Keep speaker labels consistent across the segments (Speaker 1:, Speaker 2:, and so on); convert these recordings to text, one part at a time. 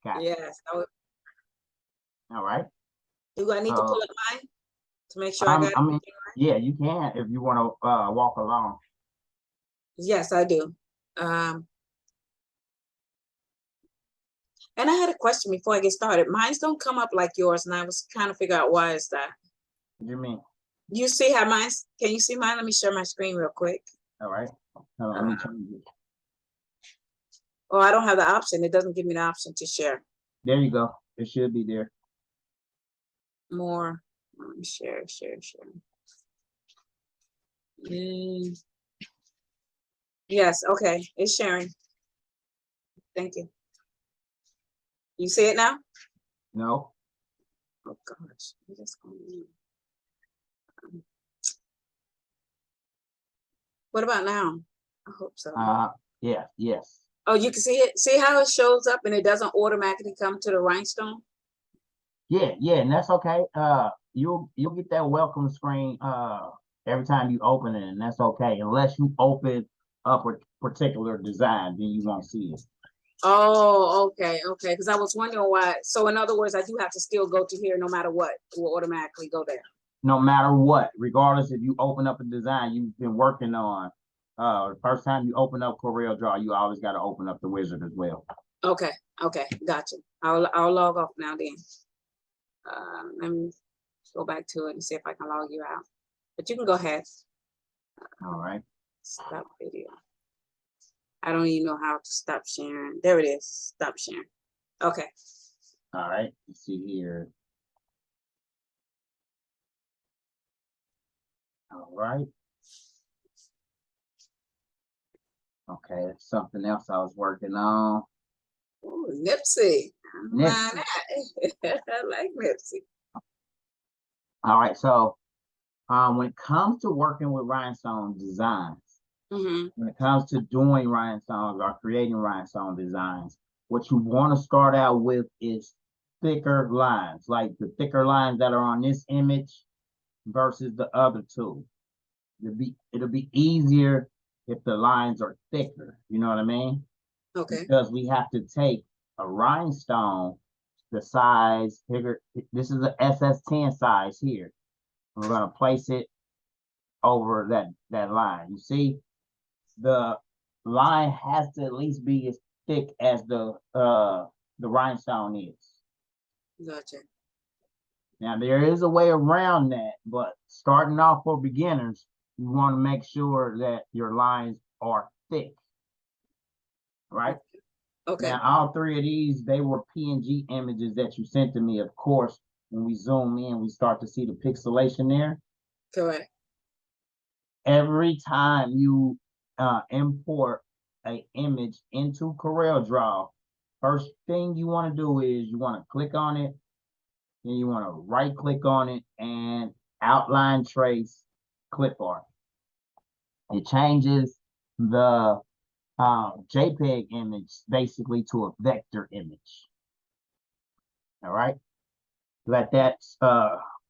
Speaker 1: Gotcha.
Speaker 2: Yes.
Speaker 1: All right.
Speaker 2: Do I need to pull
Speaker 1: So,
Speaker 2: up mine to make sure I got
Speaker 1: I mean,
Speaker 2: everything right?
Speaker 1: yeah, you can if you want to walk along.
Speaker 2: Yes, I do. And I had a question before I get started. Mine's don't come up like yours, and I was trying to figure out why is that.
Speaker 1: What do you mean?
Speaker 2: You see how mine's, can you see mine? Let me share my screen real quick.
Speaker 1: All right. Let me change it.
Speaker 2: Oh, I don't have the option. It doesn't give me the option to share.
Speaker 1: There you go. It should be there.
Speaker 2: More. Let me share. Yes, okay. It's sharing. Thank you. You see it now?
Speaker 1: No.
Speaker 2: Oh gosh, what is going on? What about now? I hope so.
Speaker 1: Yeah, yes.
Speaker 2: Oh, you can see it. See how it shows up and it doesn't automatically come to the rhinestone?
Speaker 1: Yeah, and that's okay. You'll get that welcome screen every time you open it, and that's okay. Unless you open up a particular design, then you won't see it.
Speaker 2: Oh, okay. Because I was wondering why. So in other words, I do have to still go to here no matter what. It will automatically go there.
Speaker 1: No matter what, regardless if you open up a design you've been working on, the first time you open up CorelDraw, you always got to open up the wizard as well.
Speaker 2: Okay, gotcha. I'll log off now then. Let me go back to it and see if I can log you out. But you can go ahead.
Speaker 1: All right.
Speaker 2: Stop video. I don't even know how to stop sharing. There it is. Stop sharing. Okay.
Speaker 1: All right. Let's see here. All right. Okay, that's something else I was working on.
Speaker 2: Oh, Nipsey.
Speaker 1: Nipsey.
Speaker 2: I like Nipsey.
Speaker 1: All right, so when it comes to working with Rhinestone Designs, when it comes to doing rhinestones or creating rhinestone designs, what you want to start out with is thicker lines, like the thicker lines that are on this image versus the other two. It'll be easier if the lines are thicker. You know what I mean?
Speaker 2: Okay.
Speaker 1: Because we have to take a rhinestone, the size bigger. This is a SS10 size here. We're gonna place it over that line. You see, the line has to at least be as thick as the rhinestone is.
Speaker 2: Gotcha.
Speaker 1: Now there is a way around that, but starting off for beginners, you want to make sure that your lines are thick, right?
Speaker 2: Okay.
Speaker 1: Now all three of these, they were PNG images that you sent to me. Of course, when we zoom in, we start to see the pixelation there.
Speaker 2: Correct.
Speaker 1: Every time you import an image into CorelDraw, first thing you want to do is you want to click on it, then you want to right click on it and outline trace clip art. It changes the JPEG image basically to a vector image. All right, let that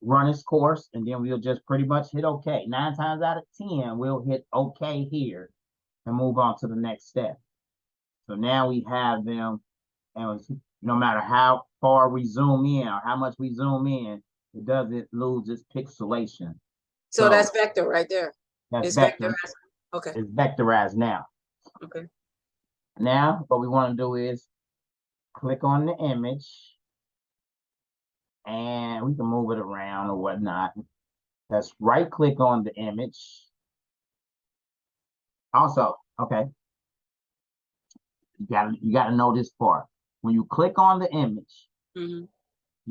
Speaker 1: run its course, and then we'll just pretty much hit OK. 9 times out of 10, we'll hit OK here and move on to the next step. So now we have them, and no matter how far we zoom in or how much we zoom in, it doesn't lose its pixelation.
Speaker 2: So that's vector right there.
Speaker 1: That's vector.
Speaker 2: Okay.
Speaker 1: It's vectorized now.
Speaker 2: Okay.
Speaker 1: Now, what we want to do is click on the image, and we can move it around or whatnot. Let's right click on the image. Also, okay, you gotta know this part. When you click on the image, you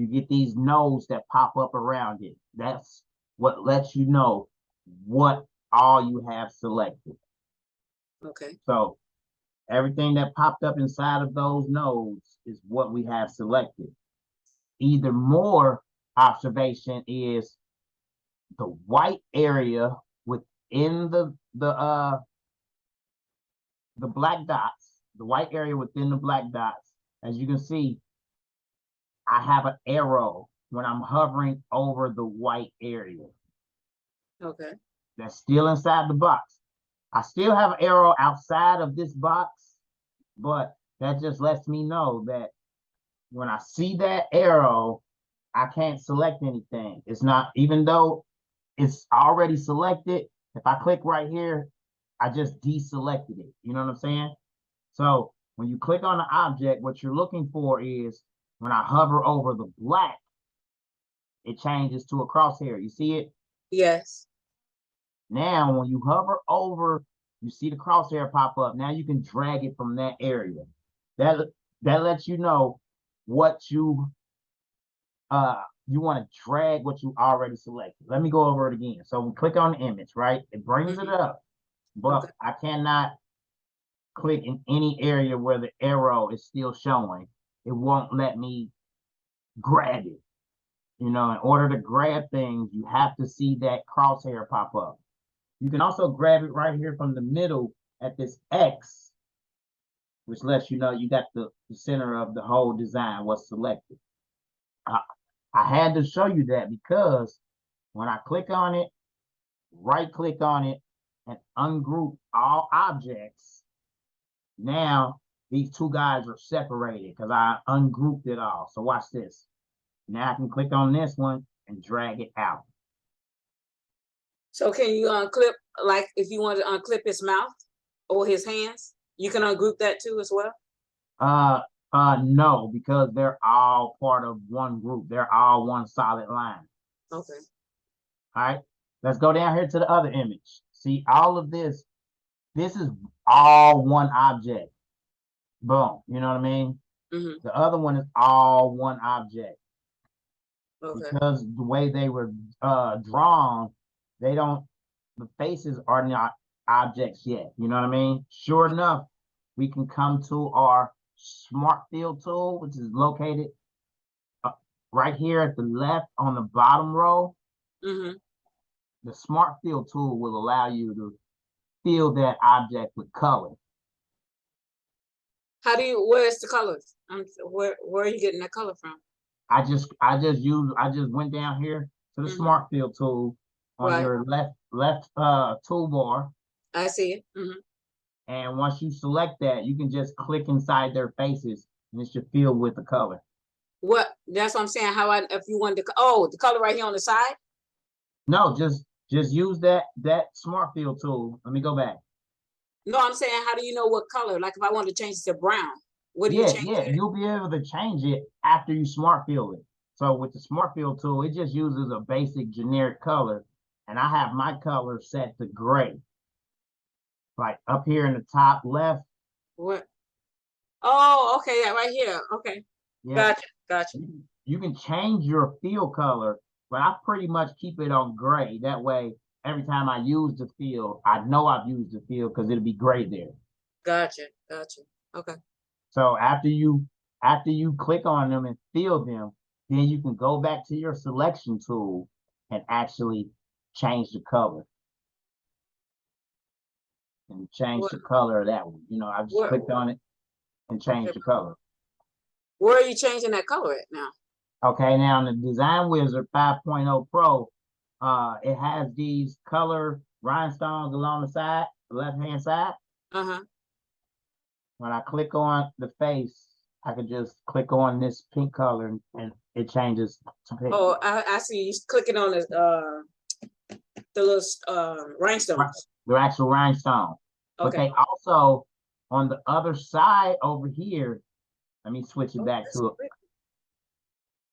Speaker 1: get these nodes that pop up around it. That's what lets you know what all you have selected.
Speaker 2: Okay.
Speaker 1: So everything that popped up inside of those nodes is what we have selected. Either more observation is the white area within the black dots, the white area within the black dots. As you can see, I have an arrow when I'm hovering over the white area.
Speaker 2: Okay.
Speaker 1: That's still inside the box. I still have an arrow outside of this box, but that just lets me know that when I see that arrow, I can't select anything. It's not, even though it's already selected, if I click right here, I just deselected it. You know what I'm saying? So when you click on the object, what you're looking for is when I hover over the black, it changes to a crosshair. You see it?
Speaker 2: Yes.
Speaker 1: Now, when you hover over, you see the crosshair pop up. Now you can drag it from that area. That lets you know what you want to drag what you already selected. Let me go over it again. So we click on the image, right? It brings it up, but
Speaker 2: Okay.
Speaker 1: I cannot click in any area where the arrow is still showing. It won't let me grab it. You know, in order to grab things, you have to see that crosshair pop up. You can also grab it right here from the middle at this X, which lets you know you got the center of the whole design was selected. I had to show you that because when I click on it, right click on it, and ungroup all objects, now these two guys are separated because I ungrouped it all. So watch this. Now I can click on this one and drag it out.
Speaker 2: So can you unclip, like if you want to unclip his mouth or his hands, you can ungroup that too as well?
Speaker 1: No, because they're all part of one group. They're all one solid line.
Speaker 2: Okay.
Speaker 1: All right, let's go down here to the other image. See, all of this is all one object. Boom, you know what I mean? The other one is all one object.
Speaker 2: Okay.
Speaker 1: Because the way they were drawn, the faces are not objects yet. You know what I mean? Sure enough, we can come to our Smart Fill tool, which is located right here at the left on the bottom row. The Smart Fill tool will allow you to fill that object with color.
Speaker 2: How do you, where's the colors? Where are you getting that color from?
Speaker 1: I just went down here to the Smart Fill tool on your left toolbar.
Speaker 2: I see it.
Speaker 1: And once you select that, you can just click inside their faces and it should fill with the color.
Speaker 2: What, that's what I'm saying. If you want the color right here on the side?
Speaker 1: No, just use that Smart Fill tool. Let me go back.
Speaker 2: No, I'm saying, how do you know what color? Like if I want to change it to brown, what do you change it?
Speaker 1: You'll be able to change it after you Smart Fill it. So with the Smart Fill tool, it just uses a basic generic color. And I have my color set to gray. Like up here in the top left.
Speaker 2: What? Oh, okay, yeah, right here. Okay. Yeah. Gotcha.
Speaker 1: You can change your fill color, but I pretty much keep it on gray. That way, every time I use the fill, I know I've used the fill because it'll be gray there.
Speaker 2: Gotcha. Okay.
Speaker 1: So after you click on them and fill them, then you can go back to your selection tool and actually change the color. And change the color of that one. You know, I just clicked on it and changed the color.
Speaker 2: Where are you changing that color at now?
Speaker 1: Okay, now in the Design Wizard 5.0 Pro, it has these color rhinestones along the side, the left-hand side. When I click on the face, I can just click on this pink color and it changes to pink.
Speaker 2: Oh, I see you clicking on the little rhinestones.
Speaker 1: The actual rhinestone. But they also, on the other side over here, let me switch it back to it.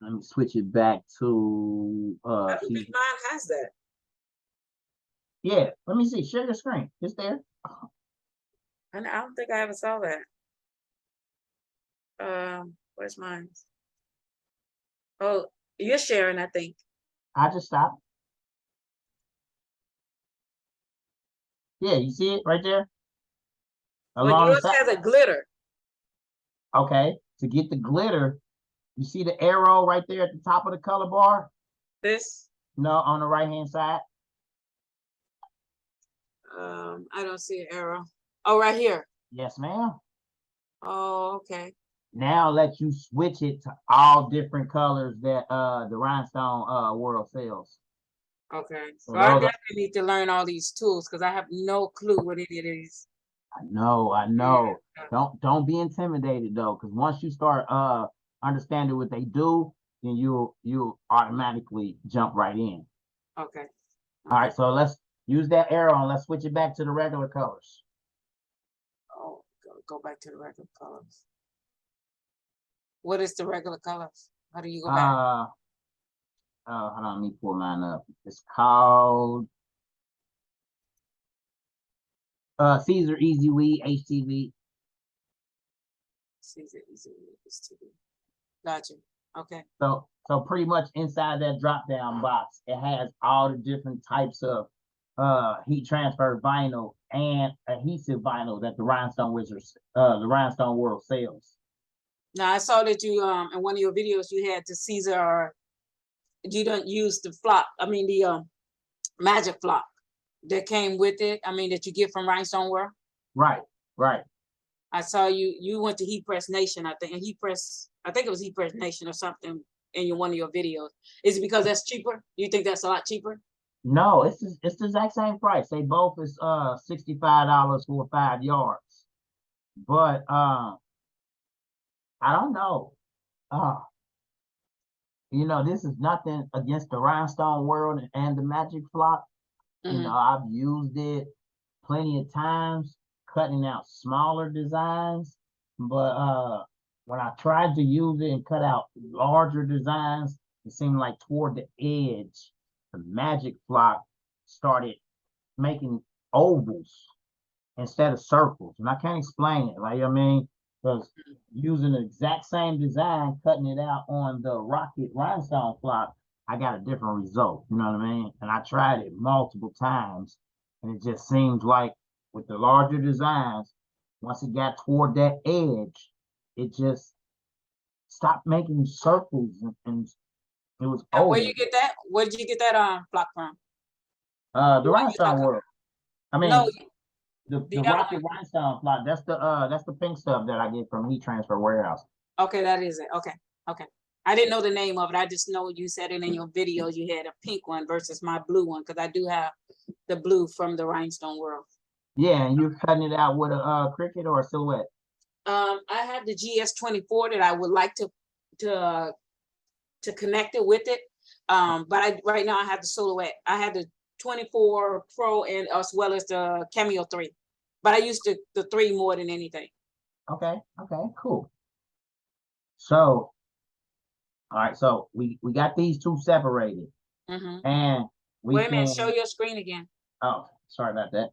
Speaker 1: Let me switch it back to
Speaker 2: I don't think mine has that.
Speaker 1: Yeah, let me see. Share your screen. It's there.
Speaker 2: I don't think I ever saw that. Where's mine? Oh, you're sharing, I think.
Speaker 1: I just stopped. Yeah, you see it right there?
Speaker 2: Well, yours has a glitter.
Speaker 1: Okay, to get the glitter, you see the arrow right there at the top of the color bar?
Speaker 2: This?
Speaker 1: No, on the right-hand side.
Speaker 2: I don't see an arrow. Oh, right here.
Speaker 1: Yes, ma'am.
Speaker 2: Oh, okay.
Speaker 1: Now let you switch it to all different colors that the Rhinestone world sells.
Speaker 2: Okay. So I definitely need to learn all these tools because I have no clue what it is.
Speaker 1: I know. Yeah. Don't be intimidated though, because once you start understanding what they do, then you'll automatically jump right in.
Speaker 2: Okay.
Speaker 1: All right, so let's use that arrow and let's switch it back to the regular colors.
Speaker 2: Oh, go back to the regular colors. What is the regular colors? How do you go back?
Speaker 1: Hold on, let me pull mine up. It's called Caesar Easy Weed HTV.
Speaker 2: Caesar Easy TV. Gotcha. Okay.
Speaker 1: So pretty much inside that drop down box, it has all the different types of heat transfer vinyl and adhesive vinyl that the Rhinestone World sells.
Speaker 2: Now I saw that you in one of your videos you had the Caesar. You don't use the flock. I mean the magic flock that came with it. I mean that you get from Rhinestone World.
Speaker 1: Right.
Speaker 2: I saw you went to Heat Press Nation, I think, and I think it was Heat Press Nation or something in one of your videos. Is it because that's cheaper? You think that's a lot cheaper?
Speaker 1: No, it's the exact same price. They both is $65 for 5 yards. But I don't know. This is nothing against the Rhinestone World and the Magic Flock. I've used it plenty of times, cutting out smaller designs. But when I tried to use it and cut out larger designs, it seemed like toward the edge, the Magic Flock started making ovals instead of circles. And I can't explain it. Because using the exact same design, cutting it out on the Rocket Rhinestone Flock, I got a different result. You know what I mean? And I tried it multiple times, and it just seems like with the larger designs, once it got toward that edge, it just stopped making circles, and it was
Speaker 2: And
Speaker 1: over.
Speaker 2: where you get that? Where did you get that flock from?
Speaker 1: The
Speaker 2: The one you
Speaker 1: Rhinestone
Speaker 2: talking
Speaker 1: World. I mean,
Speaker 2: No,
Speaker 1: the
Speaker 2: the other
Speaker 1: Rocket
Speaker 2: one.
Speaker 1: Rhinestone Flock. That's the pink stuff that I get from Heat Transfer Warehouse.
Speaker 2: Okay, that is it. Okay. I didn't know the name of it. I just know you said it in your videos. You had a pink one versus my blue one because I do have the blue from the Rhinestone World.
Speaker 1: Yeah, and you're cutting it out with a Cricut or a Silhouette.
Speaker 2: I have the GS24 that I would like to connect it with it. But right now I have the Silhouette. I have the 24 Pro and as well as the Cameo 3. But I use the 3 more than anything.
Speaker 1: Okay, cool. So, all right, so we got these two separated, and we
Speaker 2: Wait a minute,
Speaker 1: can
Speaker 2: show your screen again.
Speaker 1: Oh, sorry about that.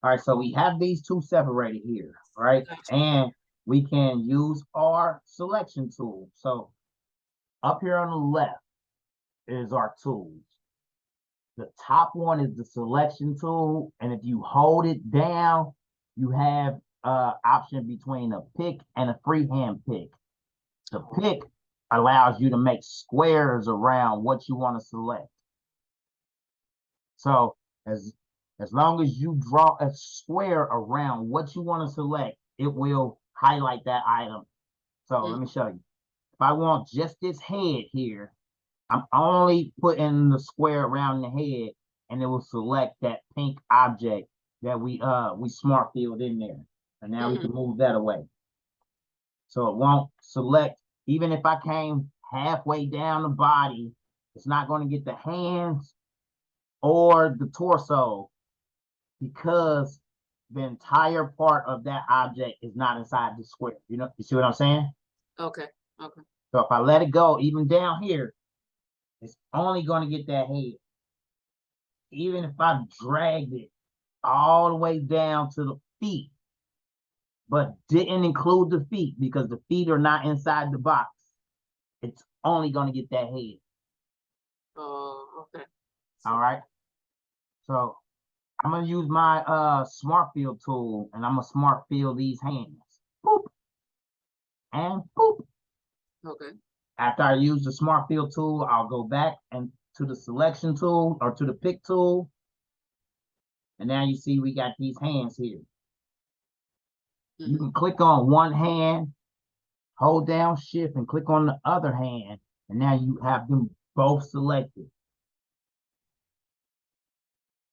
Speaker 1: All right, so we have these two separated here, right?
Speaker 2: Gotcha.
Speaker 1: And we can use our selection tool. So up here on the left is our tools. The top one is the selection tool, and if you hold it down, you have option between a pick and a freehand pick. The pick allows you to make squares around what you want to select. So as long as you draw a square around what you want to select, it will highlight that item. So let me show you. If I want just this head here, I'm only putting the square around the head, and it will select that pink object that we smart filled in there. And now we can move that away. So it won't select, even if I came halfway down the body, it's not going to get the hands or the torso because the entire part of that object is not inside the square. You see what I'm saying?
Speaker 2: Okay.
Speaker 1: So if I let it go, even down here, it's only going to get that head. Even if I dragged it all the way down to the feet, but didn't include the feet because the feet are not inside the box, it's only going to get that head.
Speaker 2: Oh, okay.
Speaker 1: All right. So I'm going to use my smart fill tool, and I'm going to smart fill these hands. Boop. And boop.
Speaker 2: Okay.
Speaker 1: After I use the smart fill tool, I'll go back and to the selection tool or to the pick tool. And now you see we got these hands here. You can click on one hand, hold down shift and click on the other hand. And now you have them both selected.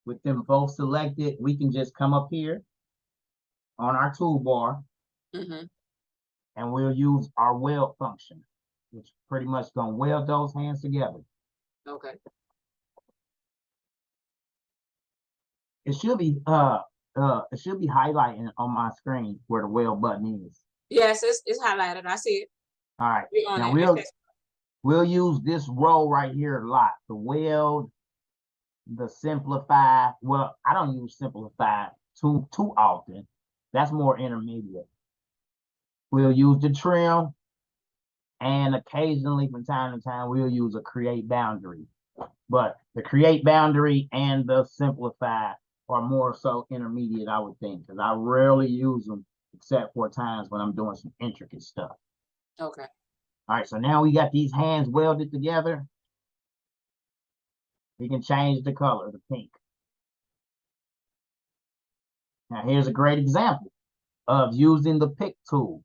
Speaker 1: With them both selected, we can just come up here on our toolbar,
Speaker 2: Mm-hmm.
Speaker 1: and we'll use our weld function, which pretty much gonna weld those hands together.
Speaker 2: Okay.
Speaker 1: It should be highlighting on my screen where the weld button is.
Speaker 2: Yes, it's highlighted. I see it.
Speaker 1: All right.
Speaker 2: We're on
Speaker 1: Now
Speaker 2: it.
Speaker 1: we'll use this row right here a lot. The weld, the simplify. Well, I don't use simplify too often. That's more intermediate. We'll use the trim, and occasionally from time to time we'll use a create boundary. But the create boundary and the simplify are more so intermediate, I would think, because I rarely use them except for times when I'm doing some intricate stuff.
Speaker 2: Okay.
Speaker 1: All right, so now we got these hands welded together. We can change the color, the pink. Now here's a great example of using the pick tool.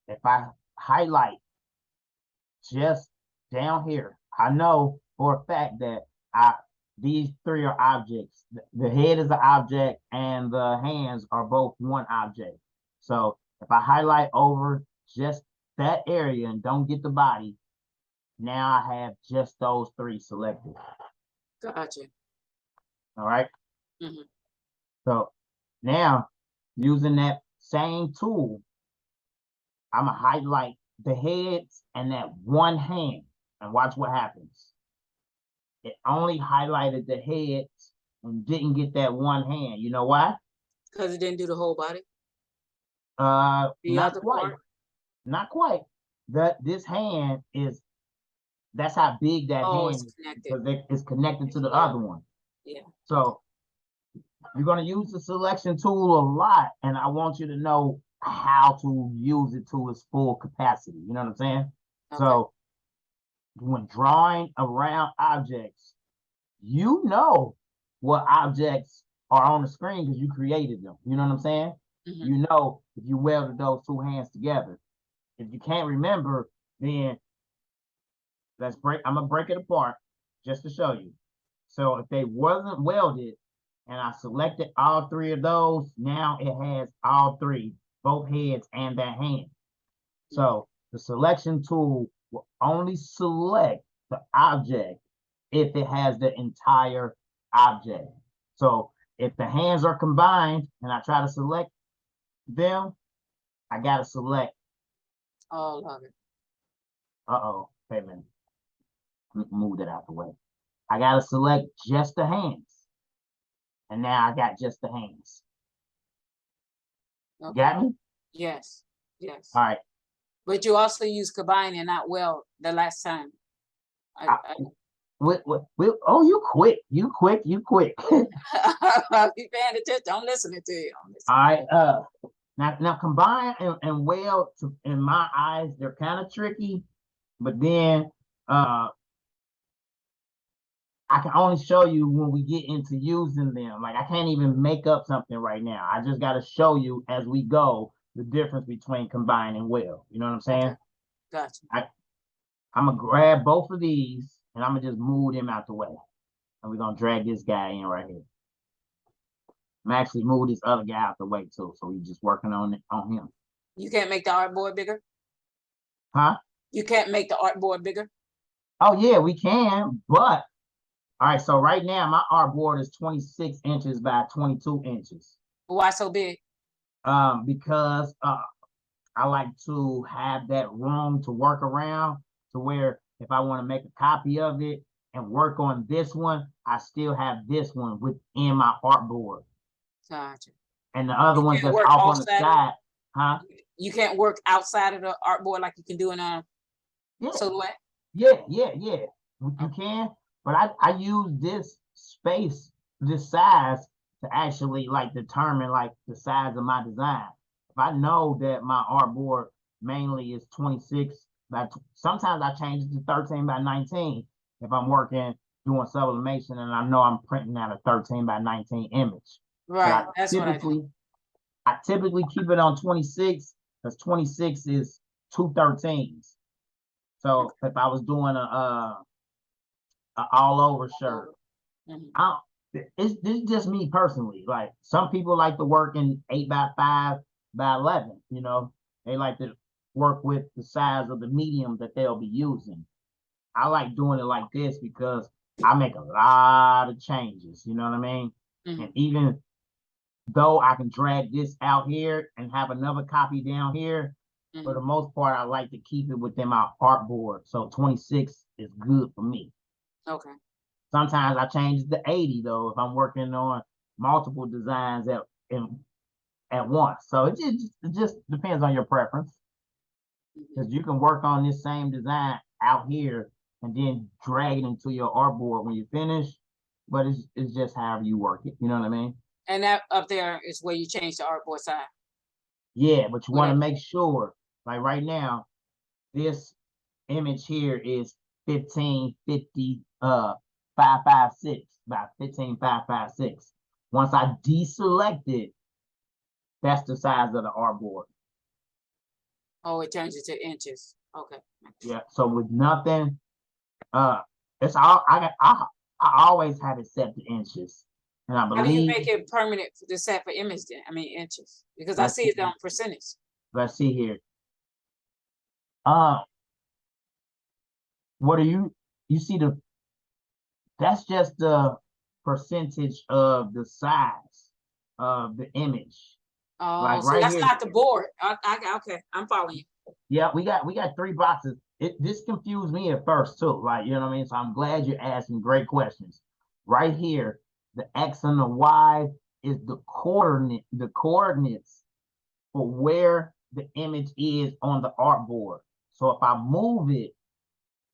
Speaker 1: If I highlight just down here, I know for a fact that these three are objects. The head is an object and the hands are both one object. So if I highlight over just that area and don't get the body, now I have just those three selected.
Speaker 2: Gotcha.
Speaker 1: All right.
Speaker 2: Mm-hmm.
Speaker 1: So now using that same tool, I'm gonna highlight the heads and that one hand and watch what happens. It only highlighted the heads and didn't get that one hand. You know why?
Speaker 2: Because it didn't do the whole body. The
Speaker 1: Not
Speaker 2: other
Speaker 1: quite.
Speaker 2: part.
Speaker 1: Not quite. This hand is, that's how big that hand
Speaker 2: It's
Speaker 1: is,
Speaker 2: connected.
Speaker 1: because it's connected to the other one.
Speaker 2: Yeah.
Speaker 1: So you're gonna use the selection tool a lot, and I want you to know how to use it to its full capacity. You know what I'm saying?
Speaker 2: Okay.
Speaker 1: So when drawing around objects, you know what objects are on the screen because you created them. You know what I'm saying?
Speaker 2: Mm-hmm.
Speaker 1: You know if you welded those two hands together. If you can't remember, then I'm gonna break it apart just to show you. So if they wasn't welded and I selected all three of those, now it has all three, both heads and that hand. So the selection tool will only select the object if it has the entire object. So if the hands are combined and I try to select them, I gotta select.
Speaker 2: All of it.
Speaker 1: Uh-oh, wait a minute. Move that out the way. I gotta select just the hands. And now I got just the hands.
Speaker 2: Okay.
Speaker 1: Got me?
Speaker 2: Yes. Yes.
Speaker 1: All right.
Speaker 2: But you also use combine and not weld the last time.
Speaker 1: Oh, you quick. You quick.
Speaker 2: Be paying attention. I'm listening to you.
Speaker 1: All right. Now combine and weld, in my eyes, they're kind of tricky, but then I can only show you when we get into using them. Like I can't even make up something right now. I just got to show you as we go the difference between combine and weld. You know what I'm saying?
Speaker 2: Okay. Gotcha.
Speaker 1: I'm gonna grab both of these and I'm gonna just move them out the way, and we're gonna drag this guy in right here. I'm actually move this other guy out the way too, so we're just working on him.
Speaker 2: You can't make the artboard bigger?
Speaker 1: Huh?
Speaker 2: You can't make the artboard bigger?
Speaker 1: Oh yeah, we can, but all right, so right now my artboard is 26 inches by 22 inches.
Speaker 2: Why so big?
Speaker 1: Because I like to have that room to work around, to where if I want to make a copy of it and work on this one, I still have this one within my artboard.
Speaker 2: Gotcha.
Speaker 1: And the other ones that's off on the side, huh?
Speaker 2: You can't work outside of the artboard like you can do in a silhouette?
Speaker 1: Yeah. You can, but I use this space, this size, to actually like determine like the size of my design. If I know that my artboard mainly is 26 by, sometimes I change it to 13 by 19 if I'm doing sublimation and I know I'm printing out a 13 by 19 image.
Speaker 2: Right, that's what
Speaker 1: I typically keep it on 26 because 26 is 2 13s. So if I was doing a all over shirt, this is just me personally. Like some people like to work in 8 by 5, by 11. You know, they like to work with the size of the medium that they'll be using. I like doing it like this because I make a lot of changes. You know what I mean? And
Speaker 2: Mhm.
Speaker 1: even though I can drag this out here and have another copy down here, for the
Speaker 2: Mhm.
Speaker 1: most part, I like to keep it within my artboard. So 26 is good for me.
Speaker 2: Okay.
Speaker 1: Sometimes I change it to 80 though if I'm working on multiple designs at once. So it just depends on your preference
Speaker 2: Mhm.
Speaker 1: because you can work on this same design out here and then drag it into your artboard when you finish. But it's just however you work it. You know what I mean?
Speaker 2: And that up there is where you change the artboard size.
Speaker 1: Yeah, but you want to
Speaker 2: Whatever.
Speaker 1: make sure, like right now, this image here is 1550 556 by 15556. Once I deselect it, that's the size of the artboard.
Speaker 2: Oh, it changes to inches. Okay.
Speaker 1: Yeah. So with nothing, uh it's all I always have it set to inches. And I
Speaker 2: How do you
Speaker 1: believe,
Speaker 2: make it permanent for the set for image then? I mean inches. Because I
Speaker 1: let's
Speaker 2: see
Speaker 1: see,
Speaker 2: it on percentage.
Speaker 1: let's see here. Uh what do you see the that's just the percentage of the size of the image.
Speaker 2: Oh,
Speaker 1: Like
Speaker 2: so
Speaker 1: right
Speaker 2: that's
Speaker 1: here,
Speaker 2: not the board. Okay, I'm following you.
Speaker 1: yeah, we got three boxes. This confused me at first too. Like, you know what I mean? So I'm glad you're asking great questions. Right here, the X and the Y is the coordinates for where the image is on the artboard. So if I move it,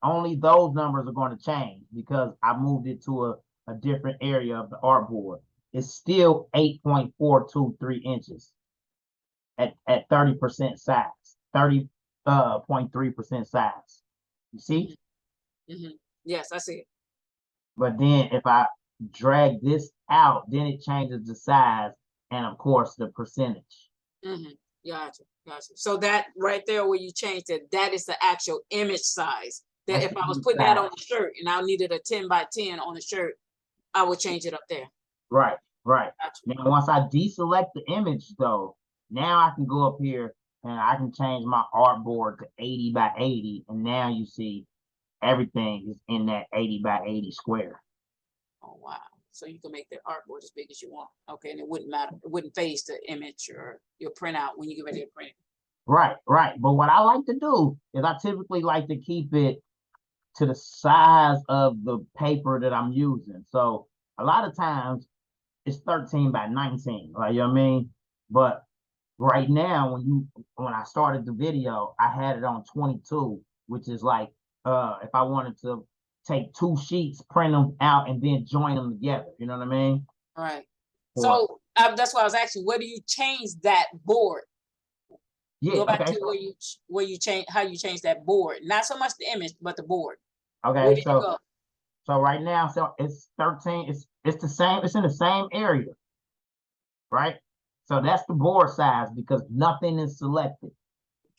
Speaker 1: only those numbers are going to change because I moved it to a different area of the artboard. It's still 8.423 inches at 30% size, 30.3% size. You see?
Speaker 2: Hmm. Hmm. Yes, I see it.
Speaker 1: But then if I drag this out, then it changes the size and of course the percentage.
Speaker 2: Hmm. Gotcha, gotcha. So that right there where you changed it, that is the actual image size. That
Speaker 1: That's
Speaker 2: if
Speaker 1: the
Speaker 2: I was
Speaker 1: image
Speaker 2: putting that on
Speaker 1: size.
Speaker 2: a shirt and I needed a 10 by 10 on a shirt, I would change it up there.
Speaker 1: Right, right.
Speaker 2: Gotcha.
Speaker 1: Now once I deselect the image though, now I can go up here and I can change my artboard to 80 by 80. And now you see everything is in that 80 by 80 square.
Speaker 2: Oh wow. So you can make the artboard as big as you want. Okay, and it wouldn't matter. It wouldn't phase the image or your printout when you get ready to print it.
Speaker 1: Right, right. But what I like to do is I typically like to keep it to the size of the paper that I'm using. So a lot of times it's 13 by 19, like, you know what I mean? But right now, when I started the video, I had it on 22, which is like if I wanted to take two sheets, print them out, and then join them together. You know what I mean?
Speaker 2: All right.
Speaker 1: Or
Speaker 2: So that's why I was asking, where do you change that board?
Speaker 1: yeah,
Speaker 2: Go back
Speaker 1: okay,
Speaker 2: to where you change how you change that board, not so much the image, but the board. Where
Speaker 1: okay.
Speaker 2: did you go?
Speaker 1: So right now, so it's 13. It's the same. It's in the same area, right? So that's the board size because nothing is selected.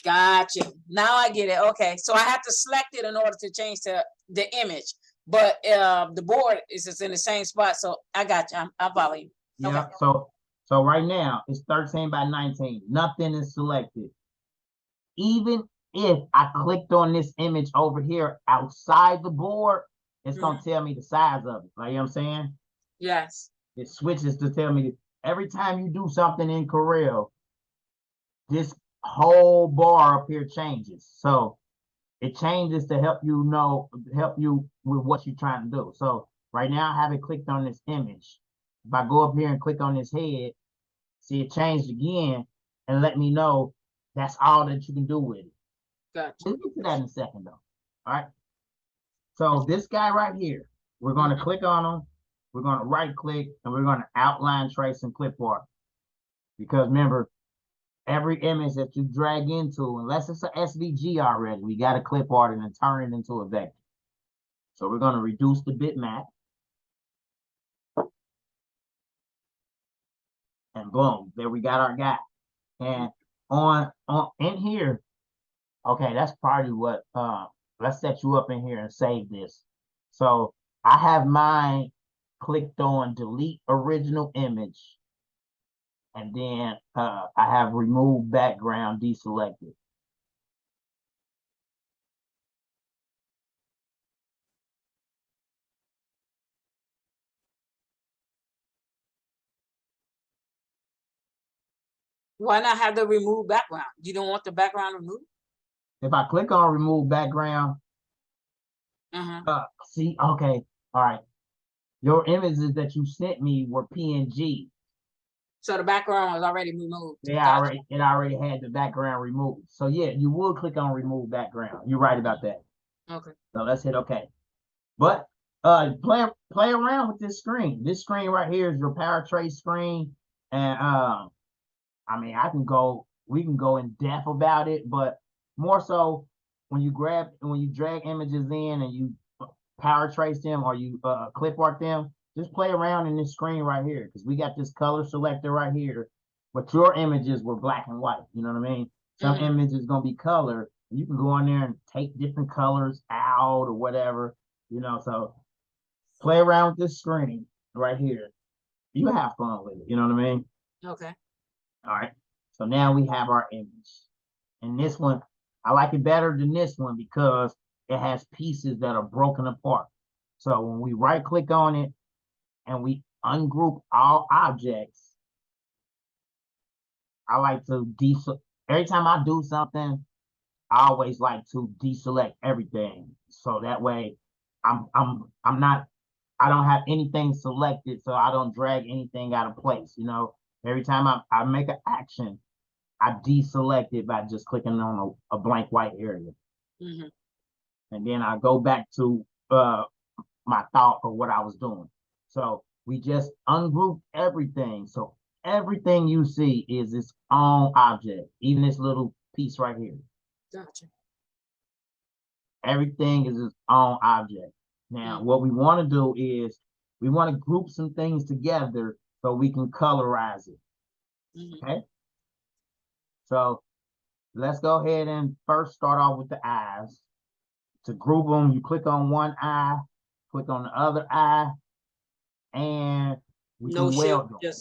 Speaker 2: Gotcha. Now I get it. Okay, so I have to select it in order to change the image, but the board is just in the same spot. So I got you. I'm following you. Okay.
Speaker 1: Yeah. So right now it's 13 by 19. Nothing is selected. Even if I clicked on this image over here outside the board, it's
Speaker 2: Mhm.
Speaker 1: gonna tell me the size of it. Like, you know what I'm saying?
Speaker 2: Yes.
Speaker 1: It switches to tell me every time you do something in Corel, this whole bar up here changes. So it changes to help you with what you're trying to do. So right now I have it clicked on this image. If I go up here and click on this head, see it changed again and let me know that's all that you can do with it.
Speaker 2: Gotcha.
Speaker 1: We'll get to that in a second though. All right. So this guy right here, we're going to
Speaker 2: Mhm.
Speaker 1: click on him. We're going to right click and we're going to outline, trace, and clipboard. Because remember, every image that you drag into, unless it's an SVG already, we got to clip art and then turn it into a vector. So we're going to reduce the bitmap. And boom, there we got our guy. And on in here, okay, that's probably what let's set you up in here and save this. So I have mine clicked on delete original image. And then I have remove background deselected.
Speaker 2: Why not have the remove background? You don't want the background removed?
Speaker 1: If I click on remove background, see, okay, all right. Your images that you sent me were PNG.
Speaker 2: So the background was already removed.
Speaker 1: Yeah, it already had the background removed. So yeah, you would click on remove background. You're right about that.
Speaker 2: Okay.
Speaker 1: So let's hit okay. But play around with this screen. This screen right here is your power trace screen. And I mean we can go in depth about it, but more so when you drag images in and you power trace them or you clip art them, just play around in this screen right here because we got this color selector right here, but your images were black and white. You know what I mean? Some images gonna be color. You can go in there and take different colors out or whatever, you know. So play around with this screen right here. You have fun with it. You know what I mean?
Speaker 2: Okay.
Speaker 1: All right. So now we have our image. And this one, I like it better than this one because it has pieces that are broken apart. So when we right click on it and we ungroup all objects, I like to every time I do something, I always like to deselect everything. So that way I'm not I don't have anything selected, so I don't drag anything out of place. You know, every time I make an action, I deselect it by just clicking on a blank white area. And then I go back to my thought of what I was doing. So we just ungroup everything. So everything you see is its own object, even this little piece right here.
Speaker 2: Gotcha.
Speaker 1: Everything is its own object. Now, what we want to do is we want to group some things together so we can colorize it. Okay. So let's go ahead and first start off with the eyes. To group them, you click on one eye, click on the other eye, and we
Speaker 2: no
Speaker 1: can
Speaker 2: shift,
Speaker 1: weld them.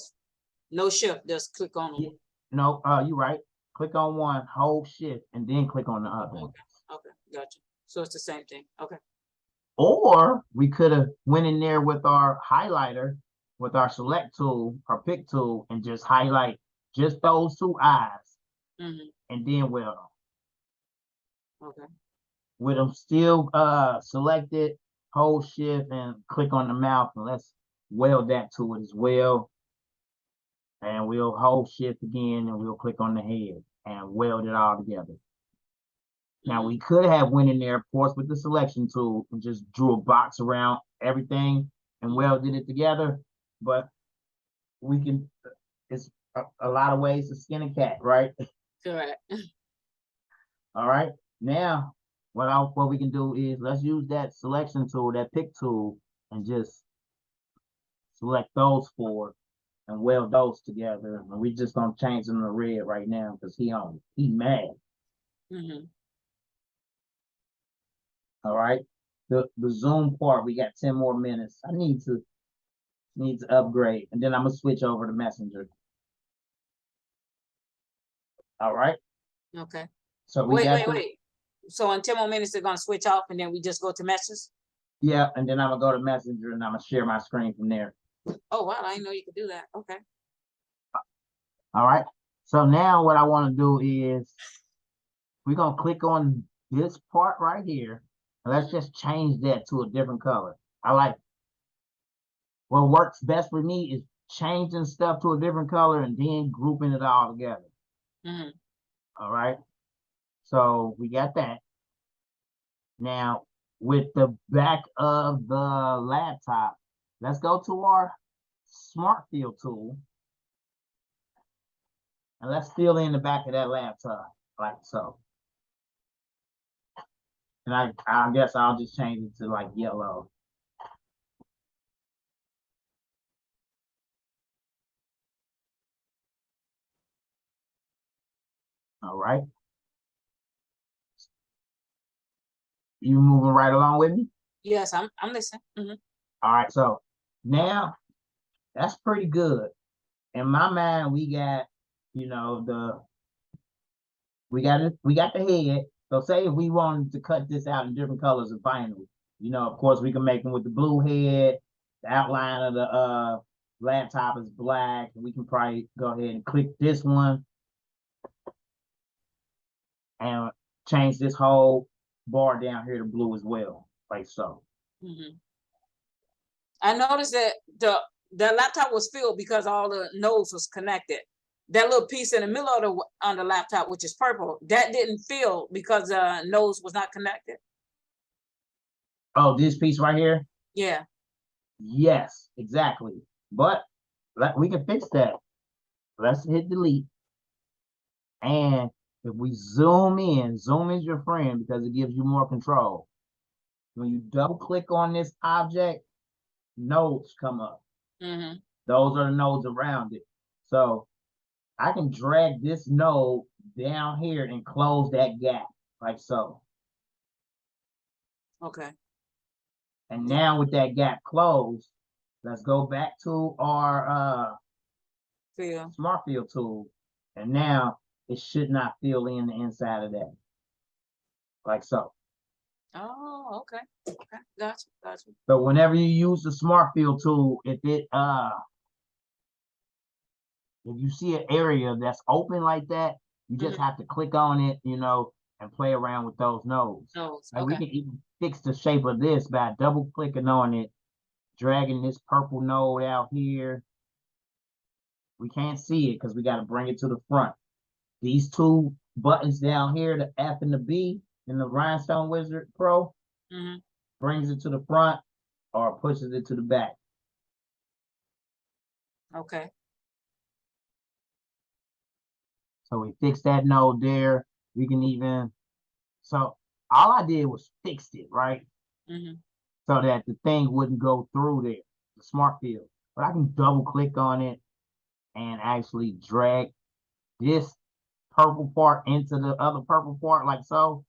Speaker 2: No shift, just click on them.
Speaker 1: No, you're right. Click on one, hold shift, and then click on the other.
Speaker 2: Okay, gotcha. So it's the same thing. Okay.
Speaker 1: Or we could have went in there with our highlighter, with our select tool, our pick tool, and just highlight just those two eyes, and then weld them.
Speaker 2: Okay.
Speaker 1: With them still selected, hold shift and click on the mouth, and let's weld that to it as well. And we'll hold shift again, and we'll click on the head and weld it all together. Now we could have went in there, of course, with the selection tool and just drew a box around everything and welded it together. But we can, it's a lot of ways to skin a cat, right?
Speaker 2: Correct.
Speaker 1: All right. Now, what we can do is let's use that selection tool, that pick tool, and just select those four and weld those together. And we just gonna change them to red right now because he mad. All right. The Zoom part, we got 10 more minutes. I need to upgrade, and then I'm gonna switch over to Messenger. All right.
Speaker 2: Okay.
Speaker 1: So
Speaker 2: wait. So in 10 more minutes, they're gonna switch off, and then we just go to messages.
Speaker 1: Yeah, and then I'm gonna go to Messenger, and I'm gonna share my screen from there.
Speaker 2: Oh wow, I didn't know you could do that. Okay.
Speaker 1: All right. So now what I want to do is we're gonna click on this part right here. And let's just change that to a different color. I like what works best for me is changing stuff to a different color and then grouping it all together. All right. So we got that. Now with the back of the laptop, let's go to our Smart Fill tool. And let's fill in the back of that laptop like so. And I guess I'll just change it to like yellow. All right. You moving right along with me?
Speaker 2: Yes, I'm listening.
Speaker 1: All right. So now that's pretty good. in my mind, we got, you know, we got the head. So say if we wanted to cut this out in different colors and final, you know, of course we can make them with the blue head. The outline of the laptop is black. We can probably go ahead and click this one and change this whole bar down here to blue as well, like so.
Speaker 2: Mhm. I noticed that the laptop was filled because all the nodes was connected. That little piece in the middle of the on the laptop, which is purple, that didn't fill because nose was not connected.
Speaker 1: Oh, this piece right here?
Speaker 2: Yeah.
Speaker 1: Yes, exactly. But we can fix that. Let's hit delete. And if we zoom is your friend because it gives you more control. When you double click on this object, nodes come up.
Speaker 2: Mm-hmm.
Speaker 1: Those are the nodes around it. So I can drag this node down here and close that gap, like so.
Speaker 2: Okay.
Speaker 1: And now with that gap closed, let's go back to our Smart Fill tool. And now it should not fill in the inside of that, like so.
Speaker 2: Oh, okay. Okay. Gotcha. Gotcha.
Speaker 1: So whenever you use the Smart Fill tool, if you see an area that's open like that, you just have to click on it, you know, and play around with those nodes. Like we
Speaker 2: Okay.
Speaker 1: can even fix the shape of this by double clicking on it, dragging this purple node out here. We can't see it because we got to bring it to the front. These two buttons down here, the F and the B in the Rhinestone Wizard Pro, brings it to the front or pushes it to the back.
Speaker 2: Okay.
Speaker 1: So we fixed that node there. We can even, so all I did was fixed it, right? So that the thing wouldn't go through there, the Smart Fill. But I can double click on it and actually drag this purple part into the other purple part, like so.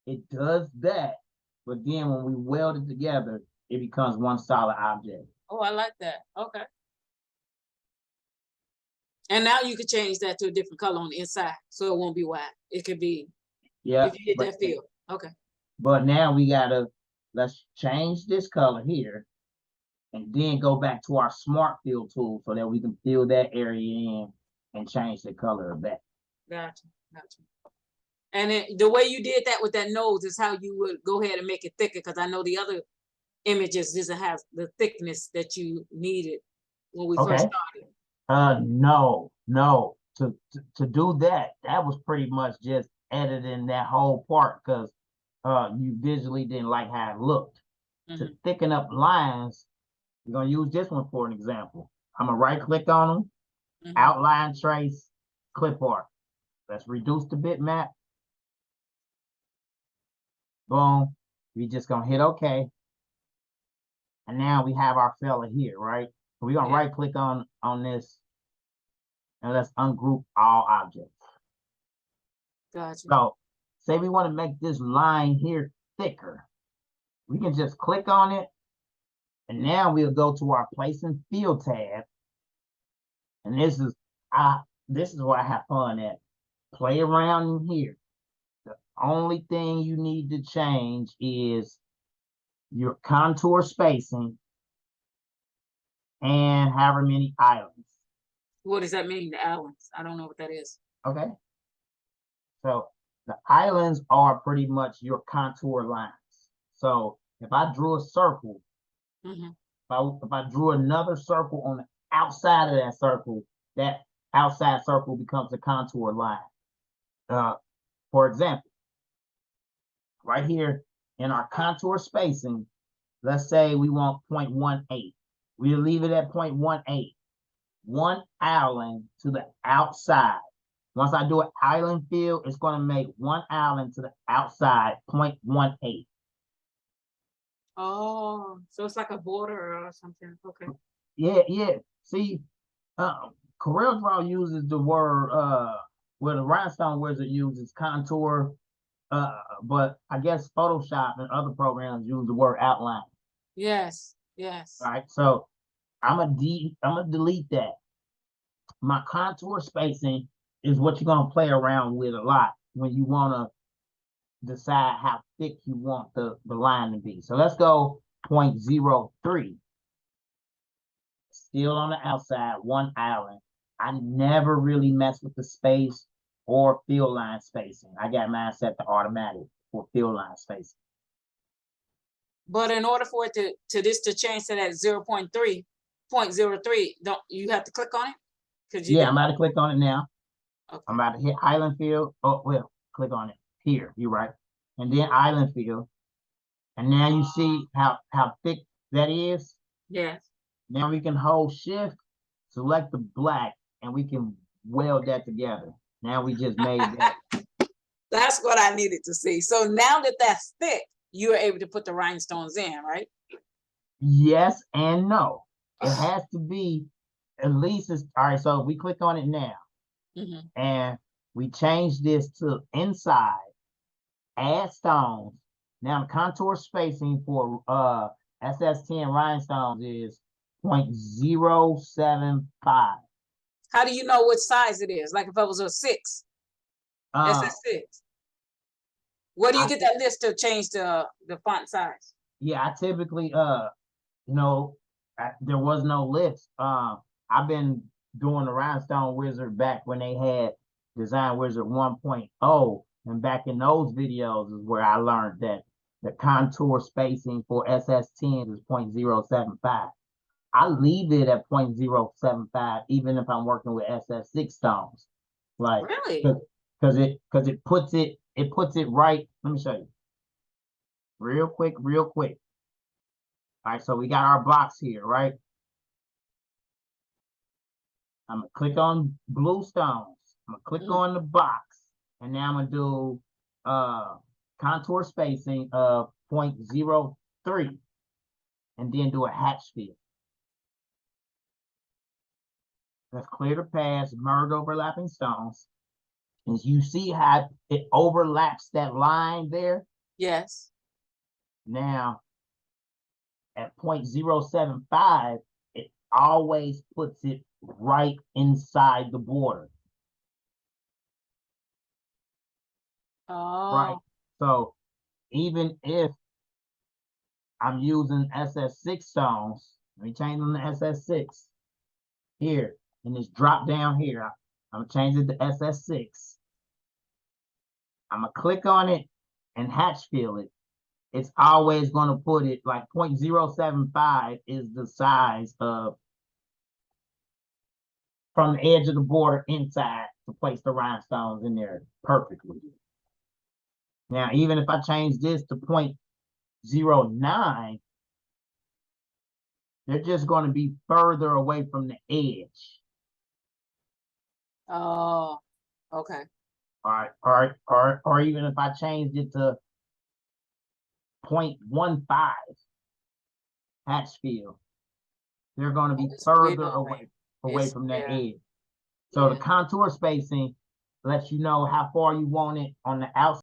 Speaker 1: It does that, but then when we weld it together, it becomes one solid object.
Speaker 2: Oh, I like that. Okay. And now you could change that to a different color on the inside, so it won't be white. It could be,
Speaker 1: yeah,
Speaker 2: if you get that feel. Okay.
Speaker 1: But now let's change this color here and then go back to our Smart Fill tool so that we can fill that area in and change the color of that.
Speaker 2: Gotcha. Gotcha. And the way you did that with that nose is how you would go ahead and make it thicker, because I know the other images doesn't have the thickness that you needed when we first started.
Speaker 1: No. To do that was pretty much just editing that whole part because you visually didn't like how it looked. To thicken up lines, we're gonna use this one for an example. I'm gonna right click on them, outline trace, clip art. Let's reduce the bitmap. Boom. We just gonna hit OK. And now we have our fella here, right? So we're gonna right click on this and let's ungroup all objects.
Speaker 2: Gotcha.
Speaker 1: So say we want to make this line here thicker. We can just click on it. And now we'll go to our place and fill tab. And this is where I have fun at. Play around in here. The only thing you need to change is your contour spacing and however many islands.
Speaker 2: What does that mean, the islands? I don't know what that is.
Speaker 1: Okay. So the islands are pretty much your contour lines. So if I drew a circle, if I drew another circle on the outside of that outside circle becomes a contour line. For example, right here in our contour spacing, let's say we want 0.18. We'll leave it at 0.18. One island to the outside. Once I do an island fill, it's going to make one island to the outside, 0.18.
Speaker 2: Oh, so it's like a border or something. Okay.
Speaker 1: Yeah. See, CorelDraw uses the word, the Rhinestone Wizard uses contour, but I guess Photoshop and other programs use the word outline.
Speaker 2: Yes.
Speaker 1: All right, so I'm gonna delete that. my contour spacing is what you're gonna play around with a lot when you wanna decide how thick you want the line to be. So let's go 0.03. Still on the outside, 1 island. I never really mess with the space or fill line spacing. I got mine set to automatic for fill line spacing.
Speaker 2: But in order for it to change to that 0.3, don't you have to click on it?
Speaker 1: Yeah, I'm about to click on it now.
Speaker 2: Okay.
Speaker 1: I'm about to hit island fill. Oh, well, click on it here. You're right. And then island fill. And now you see how thick that is?
Speaker 2: Yes.
Speaker 1: Now we can hold shift, select the black, and we can weld that together. Now we just made that.
Speaker 2: That's what I needed to see. So now that that's thick, you are able to put the rhinestones in, right?
Speaker 1: Yes and no. It has to be at least all right. So if we click on it now, and we change this to inside, add stones. Now the contour spacing for SS10 rhinestones is 0.075.
Speaker 2: How do you know what size it is? Like if it was a 6, SS6. Where do you get that list to change the font size?
Speaker 1: Yeah, I typically there was no list. I've been doing the Rhinestone Wizard back when they had Design Wizard 1.0, and back in those videos is where I learned that the contour spacing for SS10 is 0.075. I leave it at 0.075 even if I'm working with SS6 stones. Like,
Speaker 2: really?
Speaker 1: Because it puts it right. Let me show you. Real quick. All right, so we got our box here, right? I'm gonna click on blue stones. I'm gonna click on the box, and now I'm gonna do contour spacing of 0.03, and then do a hatch fill. Let's clear the paths, merge overlapping stones. And you see how it overlaps that line there?
Speaker 2: Yes.
Speaker 1: Now, at 0.075, it always puts it right inside the border.
Speaker 2: Oh.
Speaker 1: Right. So even if I'm using SS6 stones, let me change them to SS6 here, and this drop down here. I'm gonna change it to SS6. I'm gonna click on it and hatch fill it. It's always gonna put it like 0.075 is the size of from the edge of the border inside to place the rhinestones in there perfectly. Now, even if I change this to 0.09, they're just going to be further away from the edge.
Speaker 2: Oh, okay.
Speaker 1: All right. Or even if I changed it to 0.15 hatch fill, they're going to be further away from that edge. So the contour spacing lets you know how far you want it on the outside.